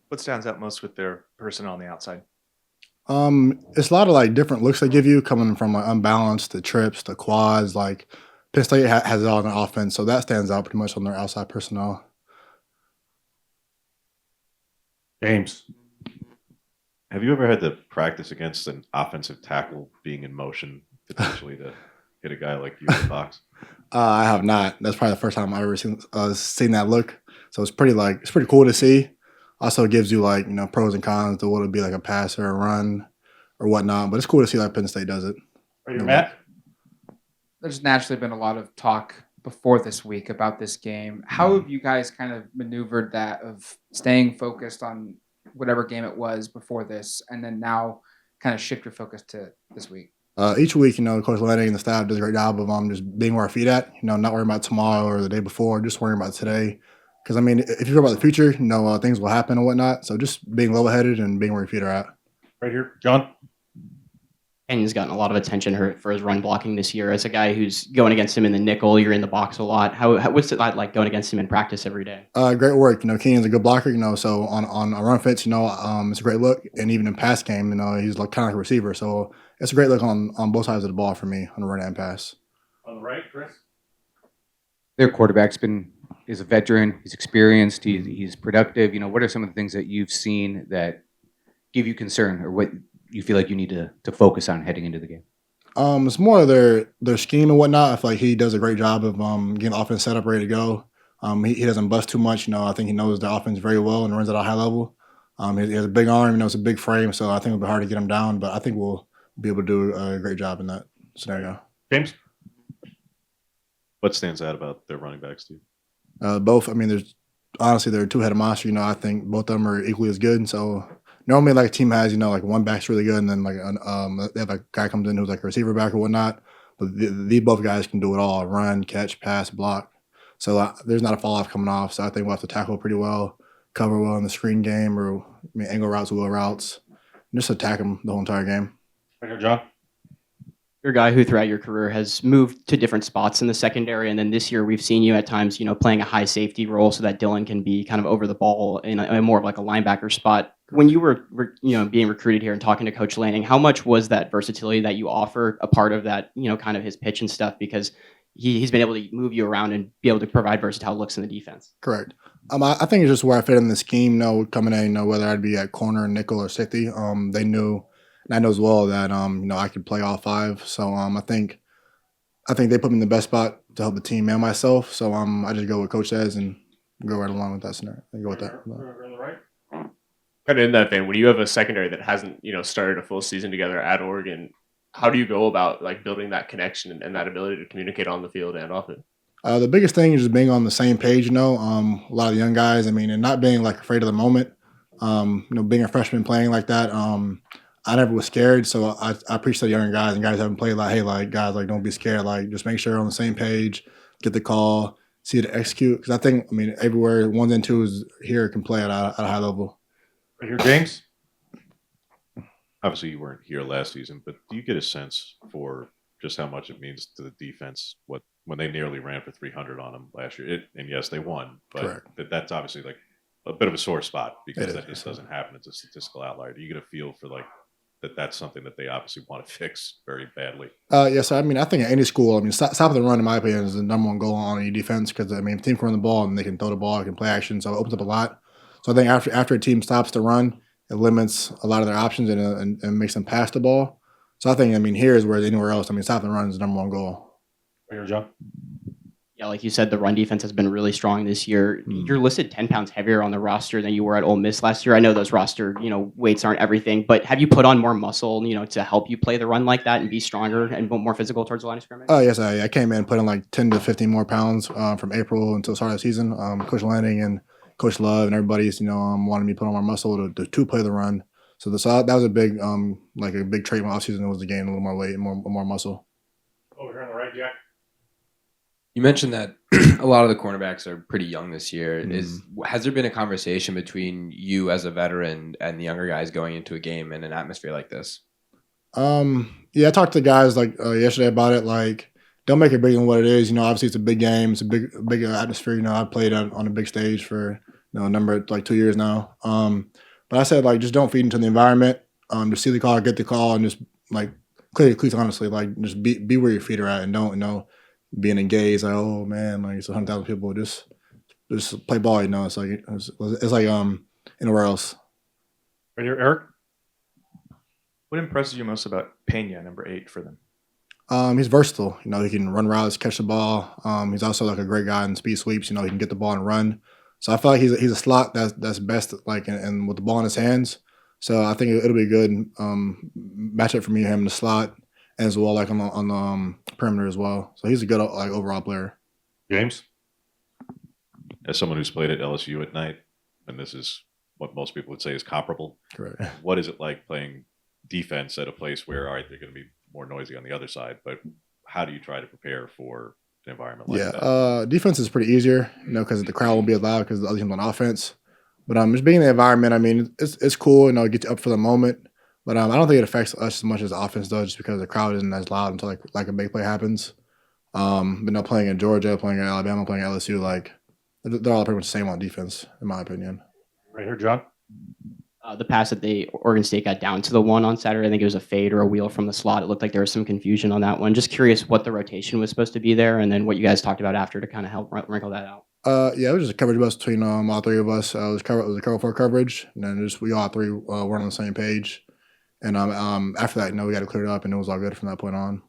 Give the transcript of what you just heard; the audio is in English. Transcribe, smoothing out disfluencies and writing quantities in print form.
What stands out most with their personnel on the outside? It's a lot of like different looks they give you coming from like unbalanced, the trips, the quads. Like Penn State has it all in their offense, so that stands out pretty much on their outside personnel. James, have you ever had to practice against an offensive tackle being in motion potentially to hit a guy like you in the box? I have not. That's probably the first time I've ever seen that look. So it's pretty cool to see. Also, it gives you like pros and cons to what would be like a pass or a run or whatnot. But it's cool to see like Penn State does it. Right here, Matt. There's naturally been a lot of talk before this week about this game. How have you guys kind of maneuvered that of staying focused on whatever game it was before this, and then now kind of shift your focus to this week? Each week, Coach Lenny and the staff does a great job of just being where our feet at. Not worrying about tomorrow or the day before, just worrying about today. Because I mean, if you worry about the future, things will happen and whatnot. So just being level-headed and being where your feet are at. Right here, John. And he's gotten a lot of attention for his run blocking this year. As a guy who's going against him in the nickel, you're in the box a lot. What's it like going against him in practice every day? Great work. Keenan's a good blocker. So on a run fence, it's a great look. And even in pass game, he's like kind of like a receiver. So it's a great look on both sides of the ball for me on the run and pass. On the right, Chris. Their quarterback's is a veteran. He's experienced. He's productive. What are some of the things that you've seen that give you concern, or what you feel like you need to focus on heading into the game? It's more of their scheme and whatnot. I feel like he does a great job of getting the offense set up, ready to go. He doesn't bust too much. I think he knows the offense very well and runs at a high level. He has a big arm. It's a big frame, so I think it'll be hard to get him down. But I think we'll be able to do a great job in that scenario. James. What stands out about their running backs, Steve? Both. I mean, they're a two-headed monster. I think both of them are equally as good. So normally, like a team has, like one back's really good, and then like they have a guy comes in who's like a receiver back or whatnot. But these both guys can do it all: run, catch, pass, block. So there's not a fall off coming off. So I think we'll have to tackle pretty well, cover well in the screen game, or angle routes, wheel routes, and just attack them the whole entire game. Right here, John. You're a guy who throughout your career has moved to different spots in the secondary, and then this year we've seen you at times, playing a high safety role so that Dylan can be kind of over the ball in a more of like a linebacker spot. When you were being recruited here and talking to Coach Lanning, how much was that versatility that you offer a part of that, kind of his pitch and stuff, because he's been able to move you around and be able to provide versatile looks in the defense? Correct. I think it's just where I fit in the scheme. Coming in, whether I'd be at corner, nickel, or safety. They knew. And I know as well that I could play all five. So I think they put me in the best spot to help the team and myself. So I just go what Coach says and go right along with that scenario. And go with that. On the right. Kind of in that vein, when you have a secondary that hasn't started a full season together at Oregon, how do you go about like building that connection and that ability to communicate on the field and off it? The biggest thing is just being on the same page. A lot of the young guys. And not being like afraid of the moment. Being a freshman playing like that. I never was scared, so I appreciate younger guys and guys haven't played like, hey, like guys, like don't be scared, like just make sure you're on the same page, get the call, see it execute. Because I think, everywhere ones and twos here can play at a high level. Right here, James. Obviously, you weren't here last season, but do you get a sense for just how much it means to the defense when they nearly ran for 300 on them last year? And yes, they won, but that's obviously like a bit of a sore spot because that just doesn't happen. It's a statistical outlier. Do you get a feel for like that's something that they obviously want to fix very badly? Yes, I think at any school, stop the run, in my opinion, is the number one goal on any defense because, if the team can run the ball and they can throw the ball, they can play action, so it opens up a lot. So I think after a team stops the run, it limits a lot of their options and makes them pass the ball. So I think, here is where anywhere else, stop the run is the number one goal. Right here, John. Yeah, like you said, the run defense has been really strong this year. You're listed 10 pounds heavier on the roster than you were at Ole Miss last year. I know those roster, weights aren't everything, but have you put on more muscle, to help you play the run like that and be stronger and more physical towards the line of scrimmage? Oh, yes, I came in putting like 10 to 15 more pounds from April until the start of the season. Coach Lanning and Coach Love and everybody's, wanted me to put on more muscle to play the run. So that was a big, like a big trait in my offseason was to gain a little more weight and more muscle. Over here on the right, Jack. You mentioned that a lot of the cornerbacks are pretty young this year. Has there been a conversation between you as a veteran and the younger guys going into a game in an atmosphere like this? Yeah, I talked to guys like yesterday about it. Like, don't make it bigger than what it is. Obviously it's a big game. It's a big atmosphere. I played on a big stage for number like 2 years now. But I said like just don't feed into the environment. Just see the call, get the call, and just like clearly, honestly, like just be where your feet are at, and don't being engaged. Like, oh man, like it's 100,000 people. Just play ball. It's like it's like anywhere else. Right here, Eric. What impresses you most about Pena, number 8, for them? He's versatile. He can run routes, catch the ball. He's also like a great guy in speed sweeps. He can get the ball and run. So I feel like he's a slot that's best like and with the ball in his hands. So I think it'll be a good matchup for me and him in the slot, and as well like on the perimeter as well. So he's a good like overall player. James, as someone who's played at LSU at night, and this is what most people would say is comparable. Correct. What is it like playing defense at a place where, all right, they're going to be more noisy on the other side, but how do you try to prepare for an environment like that? Defense is pretty easier, because the crowd won't be as loud because the other team's on offense. But just being in the environment, I mean, it's cool, it gets you up for the moment. But I don't think it affects us as much as offense does, just because the crowd isn't as loud until like a big play happens. But playing in Georgia, playing in Alabama, playing at LSU, like they're all pretty much the same on defense, in my opinion. Right here, John. The pass that Oregon State got down to the one on Saturday, I think it was a fade or a wheel from the slot. It looked like there was some confusion on that one. Just curious what the rotation was supposed to be there, and then what you guys talked about after to kind of help wrinkle that out. It was just a coverage bus between all three of us. It was a cover for coverage, and then we all three were on the same page. And after that, we got it cleared up, and it was all good from that point on.